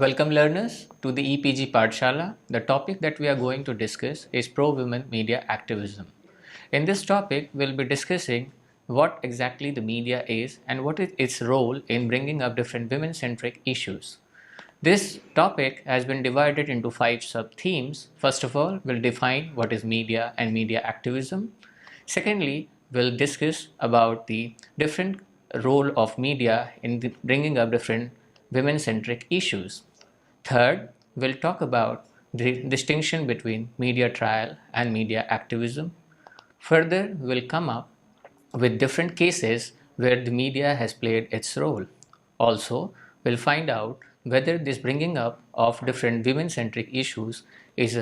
Welcome learners to the EPG Pathshala. The topic that we are going to discuss is pro-women media activism. In this topic, we'll be discussing what exactly the media is and what is its role in bringing up different women-centric issues. This topic has been divided into 5 sub-themes. First of all, we'll define what is media and media activism. Secondly, we'll discuss about the different role of media in bringing up different women-centric issues. Third, we'll talk about the distinction between media trial and media activism. Further, we'll come up with different cases where the media has played its role. Also, we'll find out whether this bringing up of different women-centric issues is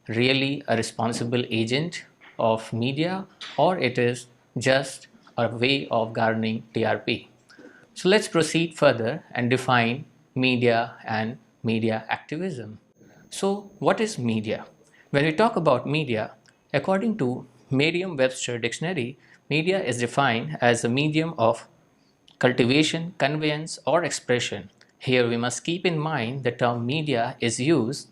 really a responsible agent of media or it is just a way of garnering TRP. So let's proceed further and define media and media activism. So what is media? When we talk about media, according to Merriam-Webster dictionary, media is defined as a medium of cultivation, conveyance or expression. Here we must keep in mind the term media is used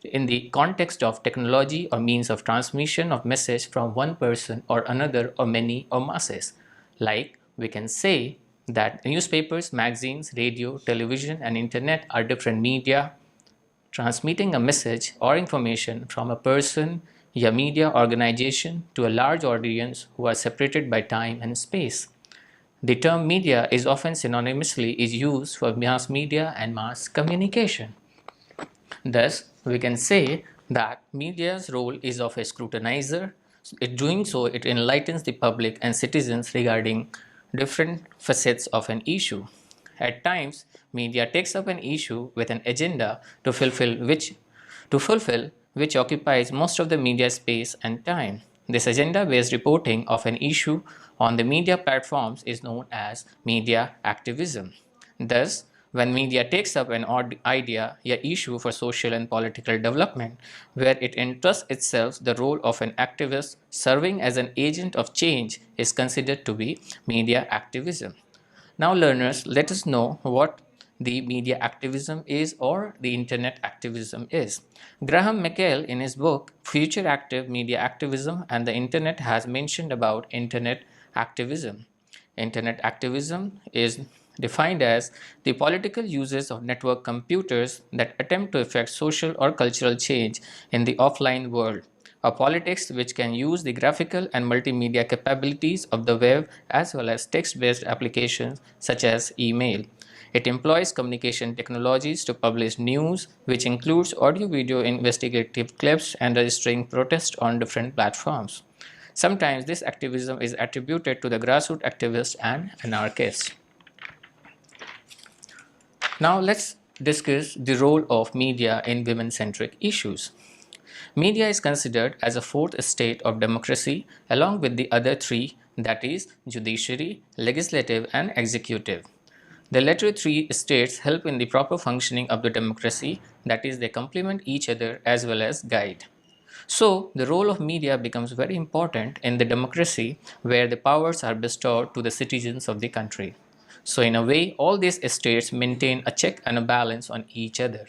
in the context of technology or means of transmission of message from one person or another or many or masses. Like we can say that newspapers, magazines, radio, television and internet are different media transmitting a message or information from a person, a media organization to a large audience who are separated by time and space. The term media is often synonymously is used for mass media and mass communication. Thus, we can say that media's role is of a scrutinizer. In doing so, it enlightens the public and citizens regarding different facets of an issue. At times, media takes up an issue with an agenda to fulfill which occupies most of the media space and time. This agenda-based reporting of an issue on the media platforms is known as media activism. Thus, when media takes up an idea or issue for social and political development, where it entrusts itself the role of an activist serving as an agent of change is considered to be media activism. Now learners, let us know what the media activism is or the internet activism is. Graham McKell in his book Future Active Media Activism and the Internet has mentioned about internet activism. Internet activism is defined as the political uses of network computers that attempt to effect social or cultural change in the offline world. A politics which can use the graphical and multimedia capabilities of the web as well as text-based applications such as email. It employs communication technologies to publish news, which includes audio-video investigative clips and registering protests on different platforms. Sometimes this activism is attributed to the grassroots activists and anarchists. Now let's discuss the role of media in women-centric issues. Media is considered as a fourth state of democracy along with the other three, that is, judiciary, legislative and executive. The latter three states help in the proper functioning of the democracy, that is, they complement each other as well as guide. So, the role of media becomes very important in the democracy where the powers are bestowed to the citizens of the country. So, in a way, all these states maintain a check and a balance on each other.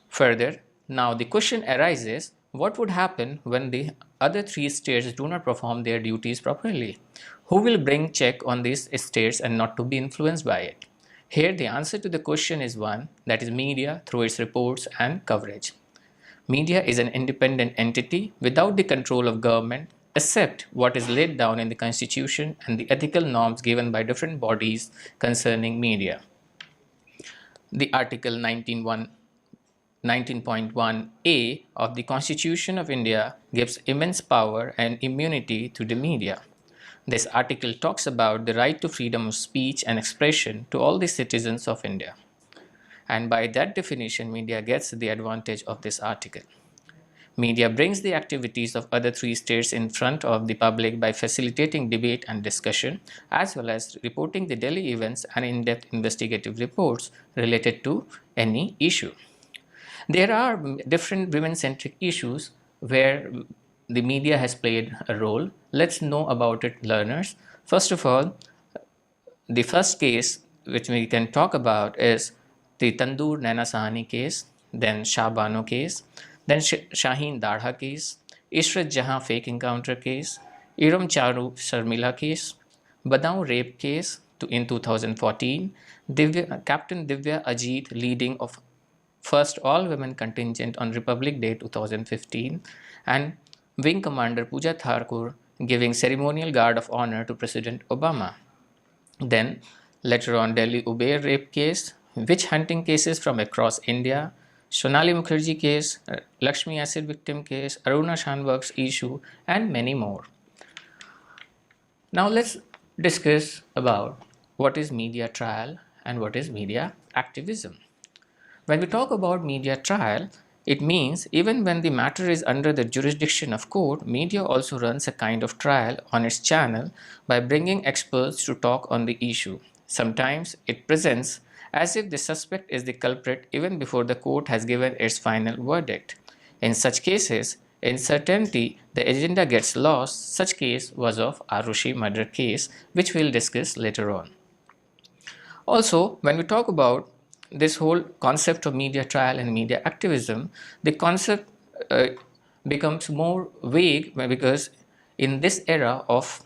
Further, now the question arises, what would happen when the other three states do not perform their duties properly? Who will bring check on these states and not to be influenced by it? Here the answer to the question is one, that is media through its reports and coverage. Media is an independent entity without the control of government except what is laid down in the constitution and the ethical norms given by different bodies concerning media. The Article 19.1a of the Constitution of India gives immense power and immunity to the media. This article talks about the right to freedom of speech and expression to all the citizens of India. And by that definition, media gets the advantage of this article. Media brings the activities of other three states in front of the public by facilitating debate and discussion, as well as reporting the daily events and in-depth investigative reports related to any issue. There are different women-centric issues where the media has played a role. Let's know about it, learners. First of all, the first case which we can talk about is the Tandoor Naina Sahani case, then Shah Bano case, then Shaheen Dadha case, Ishrat Jahan fake encounter case, Iram Charu Sharmila case, Badaun rape case in 2014, Captain Divya Ajit leading of first all-women contingent on Republic Day 2015, and Wing Commander Pooja Thakur giving ceremonial guard of honor to President Obama. Then, later on, Delhi Uber rape case, witch hunting cases from across India, Sonali Mukherjee case, Lakshmi acid victim case, Aruna Shanbag's issue, and many more. Now let's discuss about what is media trial and what is media activism. When we talk about media trial, it means even when the matter is under the jurisdiction of court, media also runs a kind of trial on its channel by bringing experts to talk on the issue. Sometimes it presents as if the suspect is the culprit even before the court has given its final verdict. In such cases, in certainty, the agenda gets lost. Such case was of Arushi murder case, which we'll discuss later on. Also, when we talk about this whole concept of media trial and media activism, the concept becomes more vague because in this era of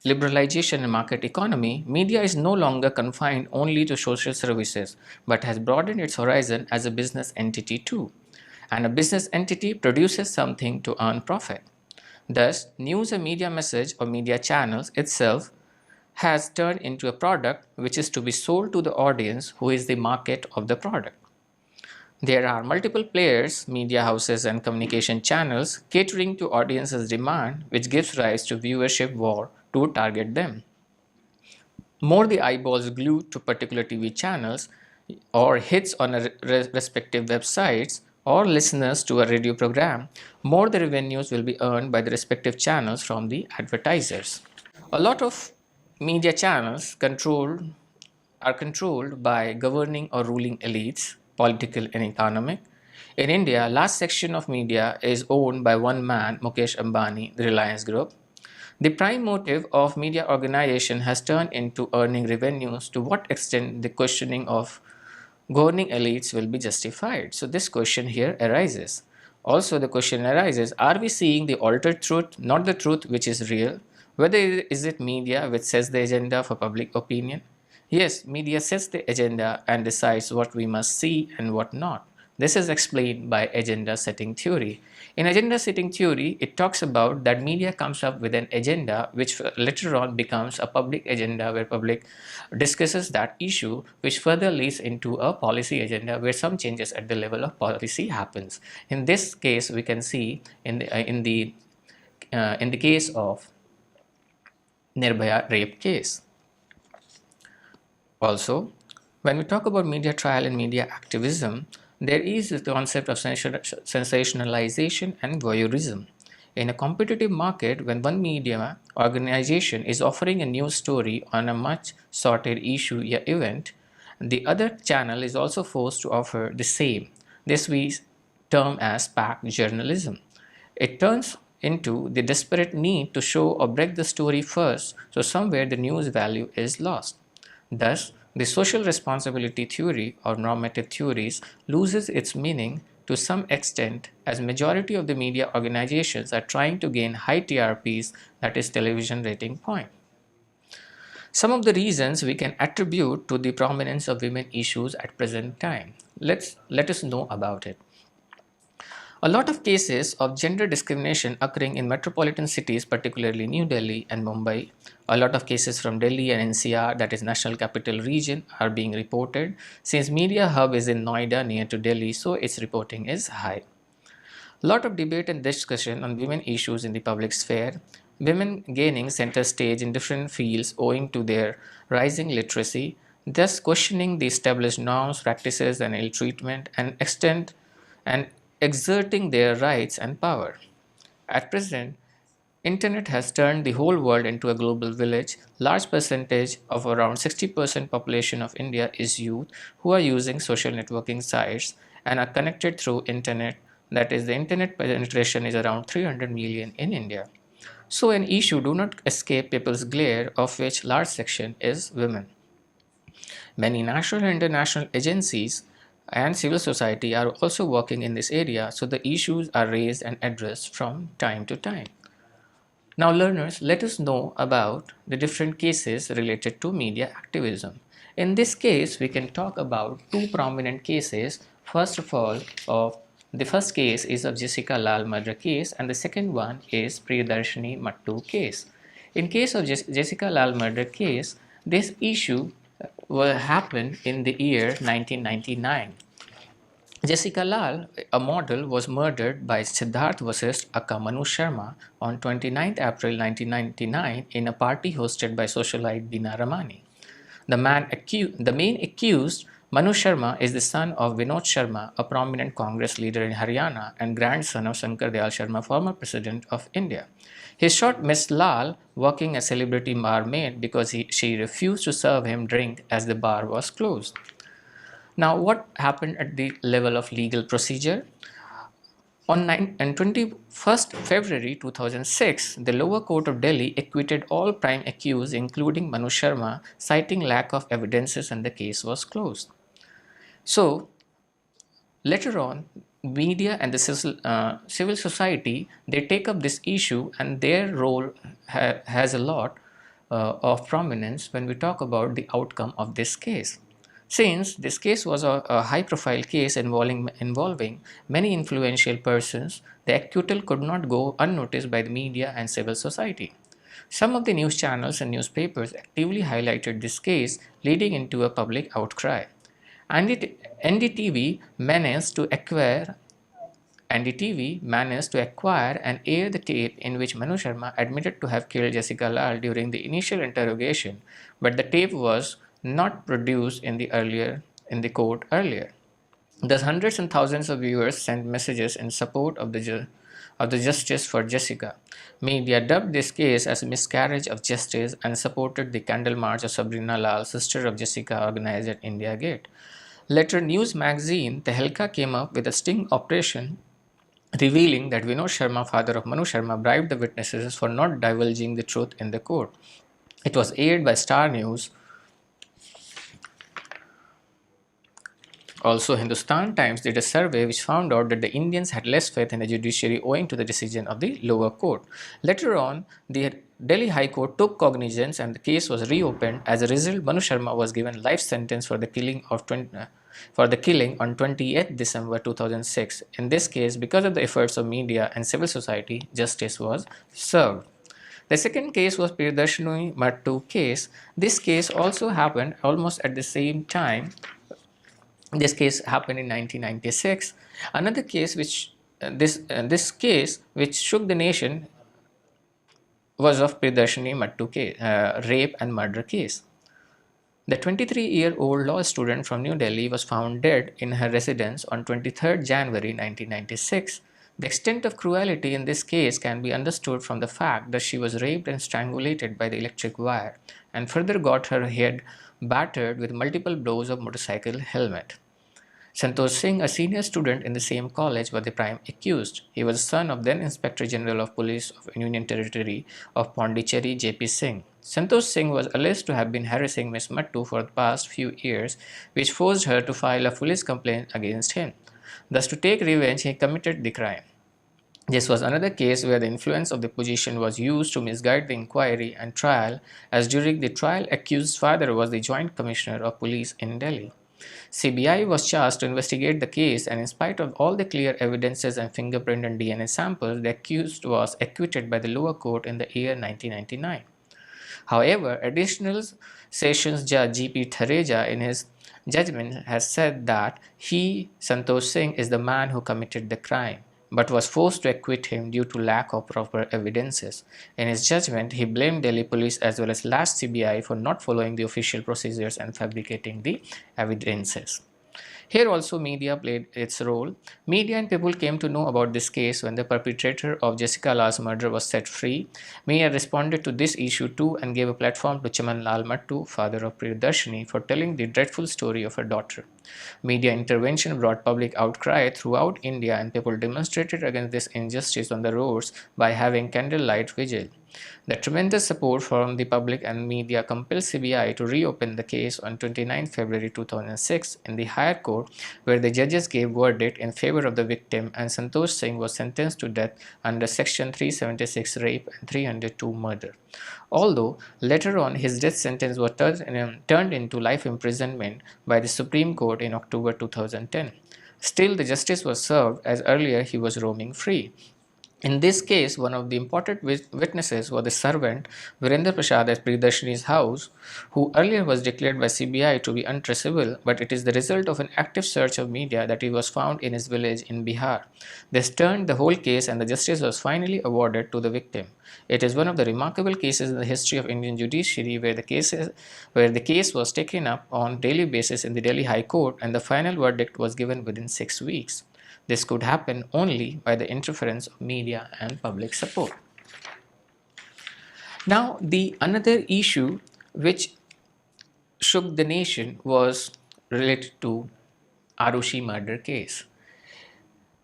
liberalization and market economy, media is no longer confined only to social services but has broadened its horizon as a business entity too. And a business entity produces something to earn profit. Thus, news and media message or media channels itself has turned into a product which is to be sold to the audience who is the market of the product. There are multiple players, media houses and communication channels catering to audience's demand, which gives rise to viewership war to target them. More the eyeballs glued to particular TV channels or hits on a respective websites or listeners to a radio program, more the revenues will be earned by the respective channels from the advertisers. A lot of media channels are controlled by governing or ruling elites, political and economic. In India, large section of media is owned by one man, Mukesh Ambani, the Reliance Group. The prime motive of media organization has turned into earning revenues. To what extent the questioning of governing elites will be justified? So this question here arises. Also the question arises, are we seeing the altered truth, not the truth which is real? Whether is it media which sets the agenda for public opinion? Yes, media sets the agenda and decides what we must see and what not. This is explained by agenda setting theory. In agenda setting theory, it talks about that media comes up with an agenda which later on becomes a public agenda where public discusses that issue, which further leads into a policy agenda where some changes at the level of policy happens. In this case, we can see in the case of Nirbhaya rape case. Also, when we talk about media trial and media activism, there is the concept of sensationalization and voyeurism. In a competitive market, when one media organization is offering a news story on a much sought-after issue or event, the other channel is also forced to offer the same. This we term as packed journalism. It turns into the desperate need to show or break the story first, so somewhere the news value is lost. Thus, the social responsibility theory or normative theories loses its meaning to some extent as majority of the media organizations are trying to gain high TRPs, that is television rating point. Some of the reasons we can attribute to the prominence of women issues at present time. Let us know about it. A lot of cases of gender discrimination occurring in metropolitan cities, particularly New Delhi and Mumbai. A lot of cases from Delhi and NCR, that is National Capital Region, are being reported. Since media hub is in Noida near to Delhi, so its reporting is high. A lot of debate and discussion on women issues in the public sphere. Women gaining center stage in different fields owing to their rising literacy, thus questioning the established norms, practices, and ill treatment, and extent and exerting their rights and power. At present, Internet has turned the whole world into a global village. Large percentage of around 60% population of India is youth who are using social networking sites and are connected through internet. That is, the internet penetration is around 300 million in India. So an issue do not escape people's glare, of which large section is women. Many national and international agencies and civil society are also working in this area, so the issues are raised and addressed from time to time. Now, learners, let us know about the different cases related to media activism. In this case, we can talk about two prominent cases. First of all, the first case is of Jessica Lal murder case, and the second one is Priyadarshini Mattu case. In case of Jessica Lal murder case, this issue happened in the year 1999. Jessica Lal, a model, was murdered by Siddharth Vasisth aka Manu Sharma on 29 April 1999 in a party hosted by socialite Dina Ramani. The main accused, Manu Sharma, is the son of Vinod Sharma, a prominent Congress leader in Haryana and grandson of Shankar Dayal Sharma, former president of India. He shot Miss Lal working as celebrity barmaid because she refused to serve him drink as the bar was closed. Now, what happened at the level of legal procedure? On 21st February 2006, the lower court of Delhi acquitted all prime accused, including Manu Sharma, citing lack of evidences, and the case was closed. So, later on, media and the civil society, they take up this issue, and their role has a lot of prominence when we talk about the outcome of this case. Since this case was a high-profile case involving many influential persons, the acquittal could not go unnoticed by the media and civil society. Some of the news channels and newspapers actively highlighted this case, leading into a public outcry. NDTV managed to acquire and air the tape in which Manu Sharma admitted to have killed Jessica Lal during the initial interrogation, but the tape was not produced in the court earlier. Thus, hundreds and thousands of viewers sent messages in support of the justice for Jessica. Media dubbed this case as a miscarriage of justice and supported the candle march of Sabrina Lal, sister of Jessica, organized at India Gate. Later, news magazine Tehelka came up with a sting operation revealing that Vinod Sharma, father of Manu Sharma, bribed the witnesses for not divulging the truth in the court. It was aired by Star News. Also, Hindustan Times did a survey which found out that the Indians had less faith in the judiciary owing to the decision of the lower court. Later on, the Delhi High Court took cognizance and the case was reopened. As a result, Manu Sharma was given life sentence for the killing on 28th December 2006. In this case, because of the efforts of media and civil society, justice was served. The second case was Priyadarshini Mattu case. This case also happened almost at the same time. This case happened in 1996. Another case this case which shook the nation was of Priyadarshini Mattu case, rape and murder case. The 23-year-old law student from New Delhi was found dead in her residence on 23rd January 1996. The extent of cruelty in this case can be understood from the fact that she was raped and strangulated by the electric wire and further got her head battered with multiple blows of motorcycle helmet. Santosh Singh, a senior student in the same college, was the prime accused. He was the son of then Inspector General of Police of Union Territory of Pondicherry, J.P. Singh. Santosh Singh was alleged to have been harassing Miss Mattu for the past few years, which forced her to file a police complaint against him. Thus, to take revenge, he committed the crime. This was another case where the influence of the position was used to misguide the inquiry and trial, as during the trial, accused's father was the Joint Commissioner of Police in Delhi. CBI was charged to investigate the case, and in spite of all the clear evidences and fingerprint and DNA samples, the accused was acquitted by the lower court in the year 1999. However, additional Sessions Judge G.P. Thareja, in his judgment, has said that Santosh Singh, is the man who committed the crime, but was forced to acquit him due to lack of proper evidences. In his judgment, he blamed Delhi police as well as lashed CBI for not following the official procedures and fabricating the evidences. Here also media played its role. Media and people came to know about this case when the perpetrator of Jessica Lal's murder was set free. Media responded to this issue too and gave a platform to Chaman Lal Mattu, father of Priyadarshini, for telling the dreadful story of her daughter. Media intervention brought public outcry throughout India, and people demonstrated against this injustice on the roads by having candlelight vigil. The tremendous support from the public and media compelled CBI to reopen the case on 29 February 2006 in the higher court, where the judges gave verdict in favor of the victim, and Santosh Singh was sentenced to death under Section 376 rape and 302 murder. Although later on his death sentence was turned into life imprisonment by the Supreme Court in October 2010. Still, the justice was served, as earlier he was roaming free. In this case, one of the important witnesses was the servant Virender Prasad at Priyadarshini's house, who earlier was declared by CBI to be untraceable, but it is the result of an active search of media that he was found in his village in Bihar. This turned the whole case, and the justice was finally awarded to the victim. It is one of the remarkable cases in the history of Indian judiciary where the case was taken up on daily basis in the Delhi High Court, and the final verdict was given within 6 weeks. This could happen only by the interference of media and public support. Now, the another issue which shook the nation was related to Arushi murder case.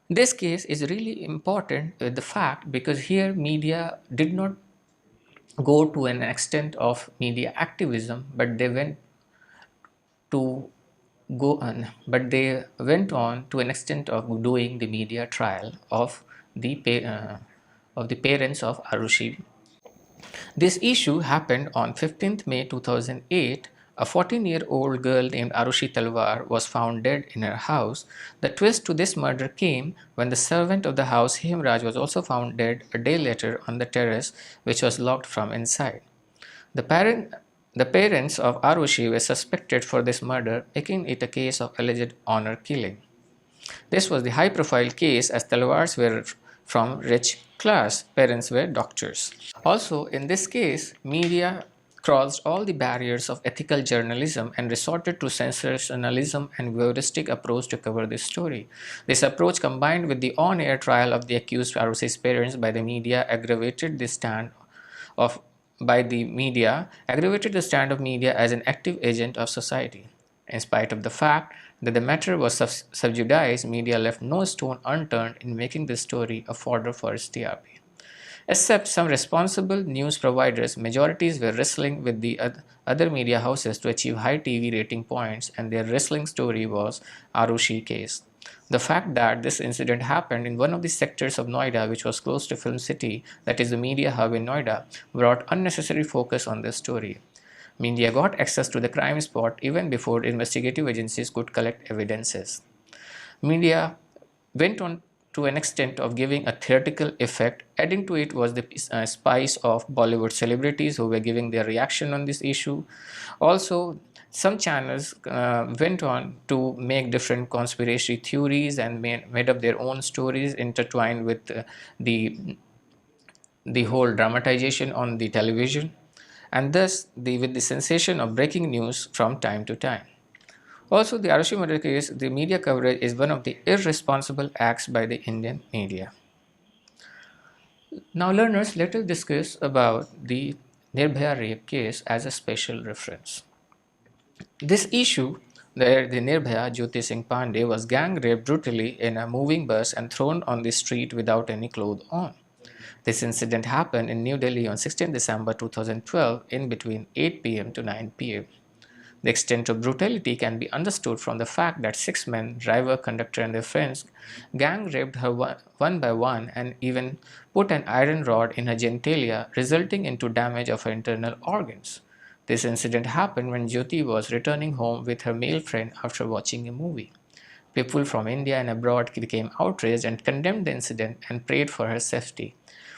This case is really important with the fact because here media did not go to an extent of media activism, but they went to to an extent of doing the media trial of the parents of Arushi. This issue happened on 15th May 2008. A 14-year-old girl named Arushi Talwar was found dead in her house. The twist to this murder came when the servant of the house, Himraj, was also found dead a day later on the terrace, which was locked from inside. The parents of Arushi were suspected for this murder, making it a case of alleged honor killing. This was the high-profile case as Talwars were from rich class, parents were doctors. Also, in this case, media crossed all the barriers of ethical journalism and resorted to sensationalism and voyeuristic approach to cover this story. This approach, combined with the on-air trial of the accused Arushi's parents by the media, aggravated the stand of media as an active agent of society. In spite of the fact that the matter was sub judice, media left no stone unturned in making this story a fodder for its TRP. Except some responsible news providers, majorities were wrestling with the other media houses to achieve high TV rating points, and their wrestling story was Arushi case. The fact that this incident happened in one of the sectors of Noida, which was close to Film City, that is the media hub in Noida, brought unnecessary focus on this story. Media got access to the crime spot even before investigative agencies could collect evidences. Media went on to an extent of giving a theatrical effect. Adding to it was the spice of Bollywood celebrities who were giving their reaction on this issue. Also, some channels went on to make different conspiracy theories and made up their own stories intertwined with the whole dramatization on the television, and thus with the sensation of breaking news from time to time. Also, the Arushi murder case, the media coverage is one of the irresponsible acts by the Indian media. Now, learners, let us discuss about the Nirbhaya rape case as a special reference. This issue, where the Nirbhaya Jyoti Singh Pandey was gang raped brutally in a moving bus and thrown on the street without any clothes on. This incident happened in New Delhi on 16 December 2012 in between 8 pm to 9 pm. The extent of brutality can be understood from the fact that 6 men, driver, conductor and their friends, gang raped her one by one and even put an iron rod in her genitalia, resulting into damage of her internal organs. This incident happened when Jyoti was returning home with her male friend after watching a movie. People from India and abroad became outraged and condemned the incident and prayed for her safety.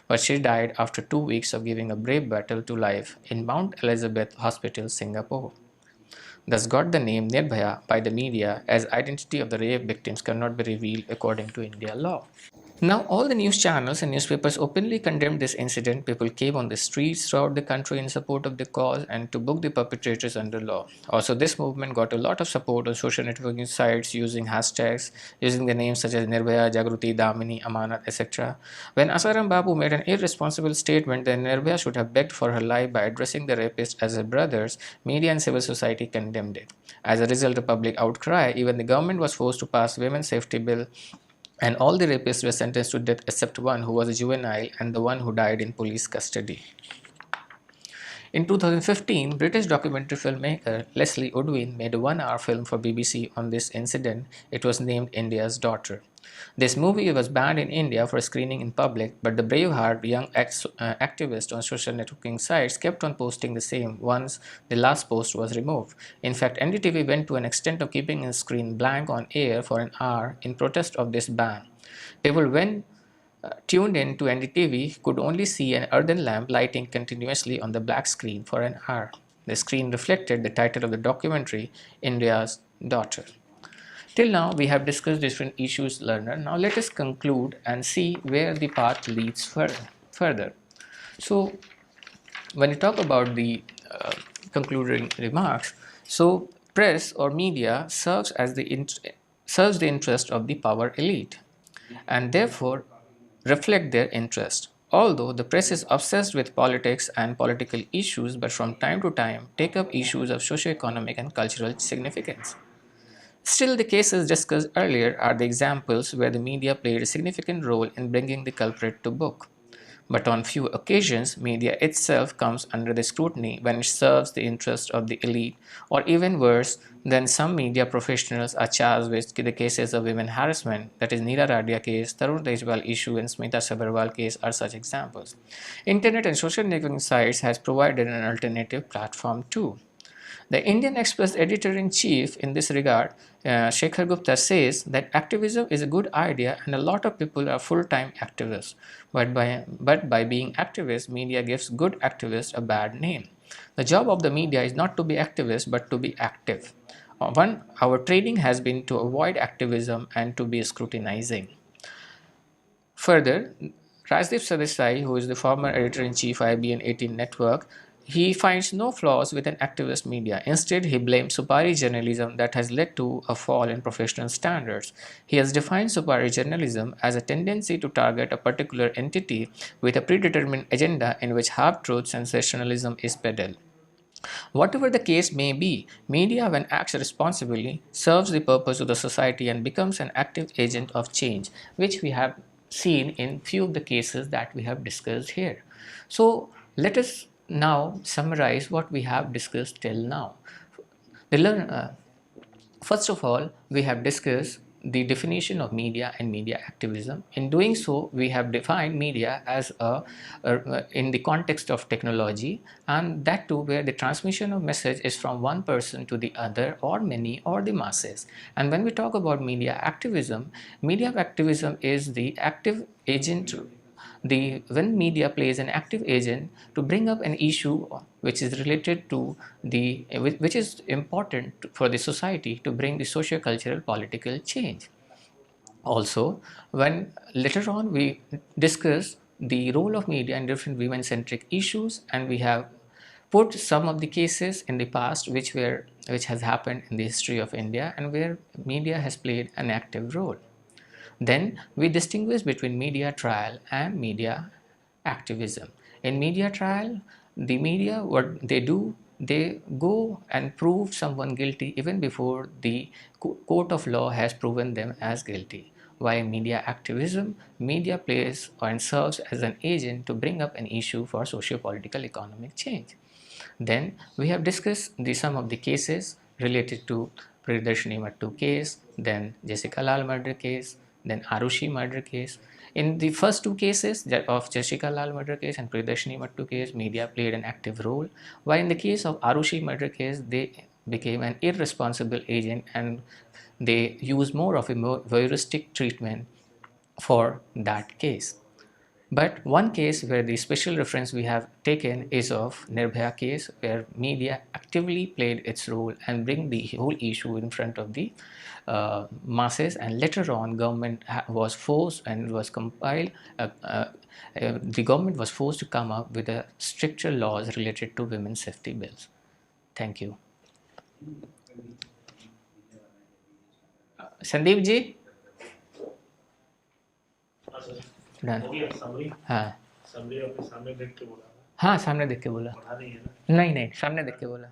But she died after 2 weeks of giving a brave battle to life in Mount Elizabeth Hospital, Singapore. Thus got the name Nirbhaya by the media, as identity of the rape victims cannot be revealed according to India law. Now, all the news channels and newspapers openly condemned this incident. People came on the streets throughout the country in support of the cause and to book the perpetrators under law. Also, this movement got a lot of support on social networking sites using hashtags, using the names such as Nirbhaya, Jagruti, Damini, Amanat, etc. When Asaram Babu made an irresponsible statement that Nirbhaya should have begged for her life by addressing the rapist as her brothers, media and civil society condemned it. As a result of public outcry, even the government was forced to pass Women's Safety Bill and all the rapists were sentenced to death except one who was a juvenile and the one who died in police custody. In 2015, British documentary filmmaker Leslie Odwin made a 1-hour film for BBC on this incident. It was named India's Daughter. This movie was banned in India for screening in public, but the Braveheart young activist on social networking sites kept on posting the same once the last post was removed. In fact, NDTV went to an extent of keeping his screen blank on air for an hour in protest of this ban. People when tuned in to NDTV could only see an earthen lamp lighting continuously on the black screen for an hour. The screen reflected the title of the documentary, India's Daughter. Till now, we have discussed different issues, learner. Now, let us conclude and see where the path leads further. So, when you talk about the concluding remarks, so press or media serves the interest of the power elite, and therefore reflect their interest. Although the press is obsessed with politics and political issues, but from time to time take up issues of socio-economic and cultural significance. Still, the cases discussed earlier are the examples where the media played a significant role in bringing the culprit to book. But on few occasions, media itself comes under the scrutiny when it serves the interest of the elite, or even worse, then some media professionals are charged with the cases of women harassment, that is Neera Radia case, Tarun Tejwal issue and Smita Sabharwal case are such examples. Internet and social networking sites has provided an alternative platform too. The Indian Express editor-in-chief in this regard, Shekhar Gupta, says that activism is a good idea and a lot of people are full-time activists. But by being activists, media gives good activists a bad name. The job of the media is not to be activists but to be active. Our training has been to avoid activism and to be scrutinizing. Further, Rajdeep Sadesai, who is the former editor-in-chief of M-18 network, he finds no flaws with an activist media. Instead, he blames Supari journalism that has led to a fall in professional standards. He has defined Supari journalism as a tendency to target a particular entity with a predetermined agenda in which half-truth sensationalism is peddled. Whatever the case may be, media, when acts responsibly, serves the purpose of the society and becomes an active agent of change, which we have seen in few of the cases that we have discussed here. So let us now summarize what we have discussed till now. First of all, we have discussed the definition of media and media activism. In doing so, we have defined media as in the context of technology, and that too where the transmission of message is from one person to the other or many or the masses. And when we talk about media activism is the active agent when media plays an active agent to bring up an issue which is related to which is important for the society to bring the socio-cultural political change. Also, when later on we discuss the role of media in different women-centric issues, and we have put some of the cases in the past which has happened in the history of India and where media has played an active role. Then we distinguish between media trial and media activism. In media trial, the media, what they do, they go and prove someone guilty even before the court of law has proven them as guilty. While in media activism, media plays and serves as an agent to bring up an issue for socio-political economic change. Then we have discussed some of the cases related to Priyadarshini Mattu case, then Jessica Lal murder case, then Arushi murder case. In the first two cases of Jessica Lal murder case and Priyadarshini Mattu case, media played an active role, while in the case of Arushi murder case, they became an irresponsible agent and they used more of a voyeuristic treatment for that case. But one case where the special reference we have taken is of Nirbhaya case, where media actively played its role and bring the whole issue in front of the masses, and later on government was forced and was compiled the government was forced to come up with stricter laws related to women's safety bills. Thank you. Sandeep ji done हाँ हाँ सामने देख के बोला नहीं नहीं सामने देख के बोला